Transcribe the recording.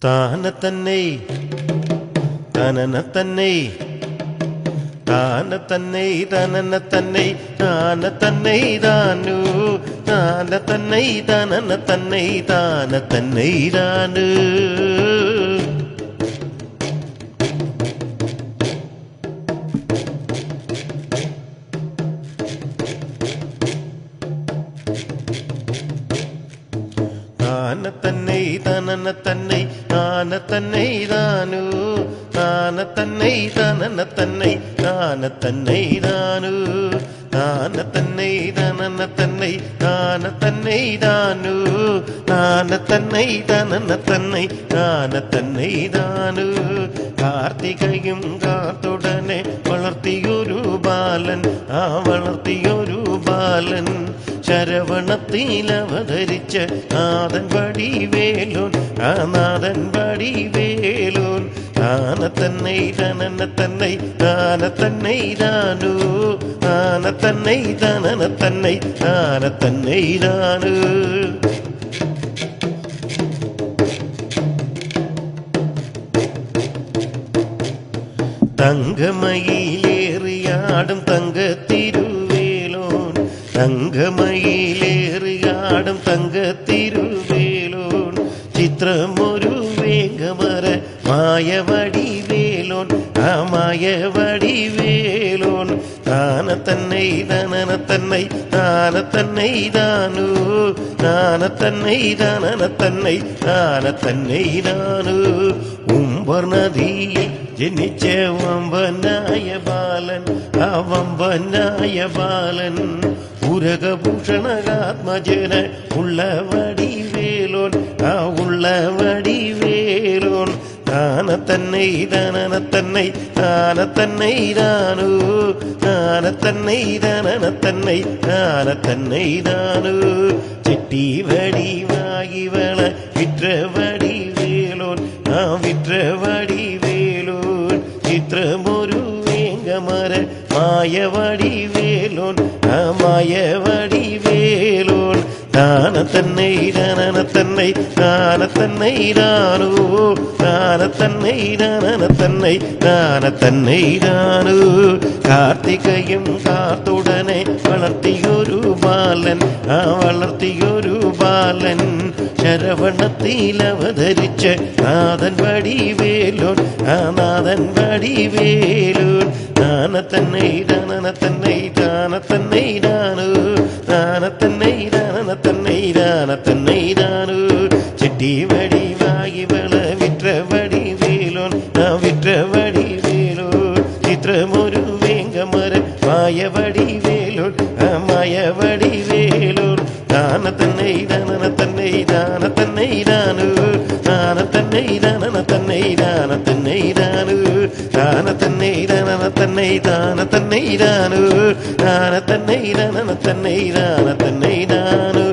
താന തന്നെ തനന തന്നെ താന തന്നെ തനന തന്നെ താന തന്നെ താനു താന തന്നെ തനന തന്നെ താന തന്നെ താനു താന തന്നെ തനന തന്നെ താന തന്നെ താനു താന തന്നെ തനന തന്നെ താന തന്നെ താനു താന തന്നെ തനന തന്നെ താന തന്നെ താനു താന തന്നെ തനന തന്നെ താന തന്നെ താനു കാർത്തികയും കാർത്തുടനെ വളർത്തിയൊരു ബാലൻ ആ വളർത്തിയൊരു ബാലൻ ശരവണത്തിൽ അവതരിച്ച നാഥൻ വടിവേലോൻ ആ നാഥൻ വടിവേലോൻ താന തന്നെ തനന തന്നെ താന തന്നെ താനു താന തന്നെ തനന തന്നെ താന തന്നെ താനു തങ്കമയിലേറിയാടും തങ്കത്തിരുവേലോൻ തങ്കമയിലേറിയാടും തങ്കത്തിരുവേലോൻ ചിത്രമൊരു വേഗമര മായവടിവേലോൻ ആ മായവടിവേലോൻ താന തന്നെ തനന തന്നെ താന തന്നെ താനു താന തന്നെ തനന തന്നെ താന തന്നെ താനു ഉംബർനദിയിൽ ജനിച്ച വമ്പനായ ബാലൻ ആ വമ്പനായ ബാലൻ ഉരകഭൂഷണാത്മജന ഉള്ളവടിവേലോൻ ആ ഉള്ളവടിവേലോൻ താന തന്നെ തനന തന്നെ താന തന്നെ താനു താന തന്നെ തനന തന്നെ താന തന്നെ താനു ചെട്ടിവടിവായി വള വിട്രവടിവേലോൻ ആ വിട്രവടിവേലോൻ ചിത്രമൊരു വേഗമര മായവടിവേലോൻ ആ മായവടിവേലോൻ താന തന്നെ തനന തന്നെ താന തന്നെ താനു താന തന്നെ തനന തന്നെ താന തന്നെ താനു കാർത്തികയും കാർത്തുടനെ വളർത്തിയൊരു ബാലൻ ആ വളർത്തിയൊരു ബാലൻ ശരവണത്തിൽ അവതരിച്ച നാഥൻ വടിവേലോൻ ആ നാഥൻ വടിവേലോൻ താന തന്നെ തനന തന്നെ താന തന്നെ താനു താന തന്നെ തനന തന്നെ താന തന്നെ താനു ചെട്ടിവടിവായി വള വിട്രവടിവേലോൻ ആ വിട്രവടിവേലോൻ ചിത്രമൊരു വേഗമര മായവടിവേലോൻ ആ മായവടിവേലോൻ താന തന്നെ തനന തന്നെ താന തന്നെ താനു താന തന്നെ തനന തന്നെ താന തന്നെ താനു താന തന്നെ തനന തന്നെ താന തന്നെ താനു താന തന്നെ തനന തന്നെ താന തന്നെ താനു